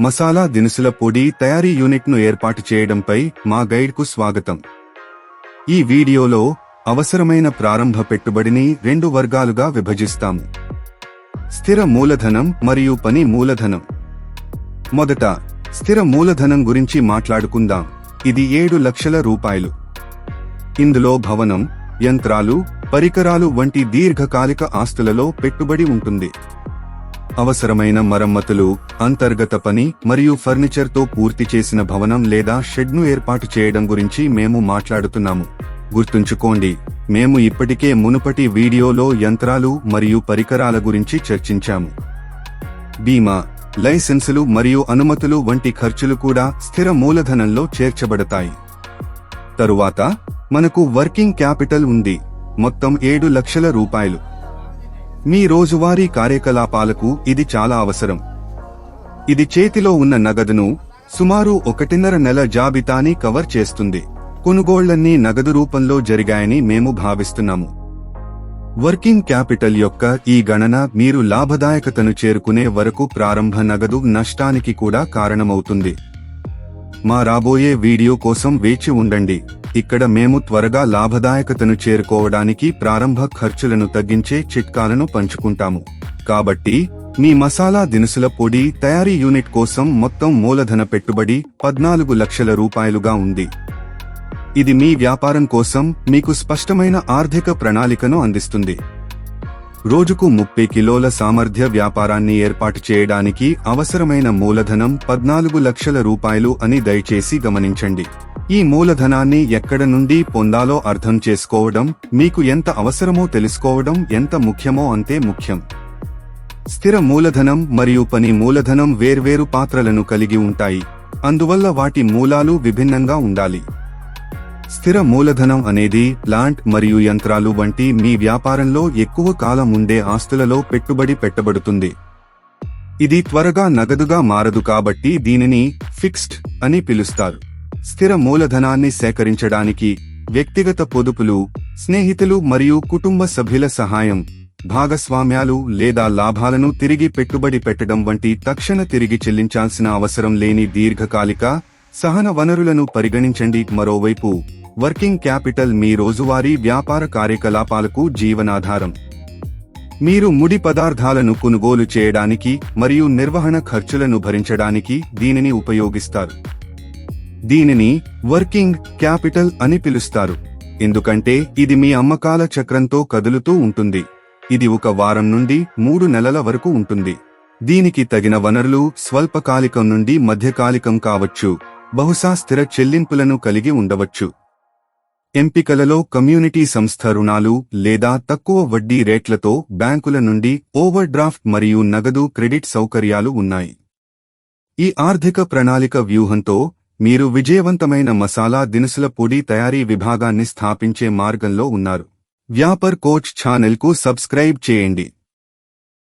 మసాలా దినుసుల పొడి తయారీ యూనిట్ను ఏర్పాటు చేయడంపై మా గైడ్కు స్వాగతం. ఈ వీడియోలో అవసరమైన ప్రారంభ పెట్టుబడిని 2 వర్గాలుగా విభజిస్తాము: స్థిర మూలధనం మరియు పని మూలధనం. మొదట స్థిర మూలధనం గురించి మాట్లాడుకుందాం. ఇది 7 లక్షల రూపాయలు. ఇందులో భవనం, యంత్రాలు, పరికరాలు వంటి దీర్ఘకాలిక ఆస్తులలో పెట్టుబడి ఉంటుంది. అవసరమైన మరమ్మతులు, అంతర్గత పని మరియు ఫర్నిచర్తో పూర్తి చేసిన భవనం లేదా షెడ్ను ఏర్పాటు చేయడం గురించి మేము మాట్లాడుతున్నాము. గుర్తుంచుకోండి, మేము ఇప్పటికే మునుపటి వీడియోలో యంత్రాలు మరియు పరికరాల గురించి చర్చించాము. బీమా, లైసెన్సులు మరియు అనుమతులు వంటి ఖర్చులు కూడా స్థిర మూలధనంలో చేర్చబడతాయి. తరువాత మనకు వర్కింగ్ క్యాపిటల్ ఉంది. మొత్తం 7 లక్షల రూపాయలు. మీ రోజువారీ కార్యకలాపాలకు ఇది చాలా అవసరం. ఇది చేతిలో ఉన్న నగదును, సుమారు 1.5 నెల జాబితాని కవర్ చేస్తుంది. కొనుగోళ్లన్నీ నగదు రూపంలో జరిగాయని మేము భావిస్తున్నాము. వర్కింగ్ క్యాపిటల్ యొక్క ఈ గణన మీరు లాభదాయకతను చేరుకునే వరకు ప్రారంభ నగదు నష్టానికి కూడా కారణమవుతుంది. మా రాబోయే వీడియో కోసం వేచి ఉండండి. ఇక్కడ మేము త్వరగా లాభదాయకతను చేరుకోవడానికి ప్రారంభ ఖర్చులను తగ్గించే చిట్కాలను పంచుకుంటాము. కాబట్టి మీ మసాలా దినుసుల పొడి తయారీ యూనిట్ కోసం మొత్తం మూలధన పెట్టుబడి 14 లక్షల రూపాయలుగా ఉంది. ఇది మీ వ్యాపారం కోసం మీకు స్పష్టమైన ఆర్థిక ప్రణాళికను అందిస్తుంది. రోజుకు 30 కిలోల సామర్థ్య వ్యాపారాన్ని ఏర్పాటు చేయడానికి అవసరమైన మూలధనం 14 లక్షల రూపాయలు అని దయచేసి గమనించండి. ఈ మూలధనాన్ని ఎక్కడ నుండి పొందాలో అర్థం చేసుకోవడం, మీకు ఎంత అవసరమో తెలుసుకోవడం ఎంత ముఖ్యమో అంతే ముఖ్యం. స్థిర మూలధనం మరియు పని మూలధనం వేర్వేరు పాత్రలను కలిగి ఉంటాయి, అందువల్ల వాటి మూలాలు విభిన్నంగా ఉండాలి. స్థిర మూలధనం అనేది ప్లాంట్ మరియు యంత్రాలు వంటి మీ వ్యాపారంలో ఎక్కువ కాలం ఉండే ఆస్తులలో పెట్టుబడి పెట్టబడుతుంది. ఇది త్వరగా నగదుగా మారదు కాబట్టి దీనిని ఫిక్స్డ్ అని పిలుస్తారు. స్థిర మూలధనాన్ని సేకరించడానికి వ్యక్తిగత పొదుపులు, స్నేహితులు మరియు కుటుంబ సభ్యుల సహాయం, భాగస్వామ్యాలు లేదా లాభాలను తిరిగి పెట్టుబడి పెట్టడం వంటి తక్షణ తిరిగి చెల్లించాల్సిన అవసరం లేని దీర్ఘకాలిక సహన వనరులను పరిగణించండి. మరోవైపు వర్కింగ్ క్యాపిటల్ మీ రోజువారీ వ్యాపార కార్యకలాపాలకు జీవనాధారం. మీరు ముడి పదార్థాలను కొనుగోలు చేయడానికి మరియు నిర్వహణ ఖర్చులను భరించడానికి దీనిని ఉపయోగిస్తారు. దీనిని వర్కింగ్ క్యాపిటల్ అని పిలుస్తారు, ఎందుకంటే ఇది మీ అమ్మకాల చక్రంతో కదులుతూ ఉంటుంది. ఇది 1 వారం నుండి 3 నెలల వరకు ఉంటుంది. దీనికి తగిన వనరులు స్వల్పకాలికం నుండి మధ్యకాలికం కావచ్చు, బహుశా స్థిర చెల్లింపులను కలిగి ఉండవచ్చు. ఎంపికలలో కమ్యూనిటీ సంస్థ రుణాలు లేదా తక్కువ వడ్డీ రేట్లతో బ్యాంకుల నుండి ఓవర్ డ్రాఫ్ట్ మరియు నగదు క్రెడిట్ సౌకర్యాలు ఉన్నాయి. ఈ ఆర్థిక ప్రణాళిక వ్యూహంతో మీరు విజయవంతమైన మసాలా దినుసుల పొడి తయారీ విభాగాన్ని స్థాపించే మార్గంలో ఉన్నారు. వ్యాపార్ కోచ్ ఛానెల్కు సబ్స్క్రైబ్ చేయండి.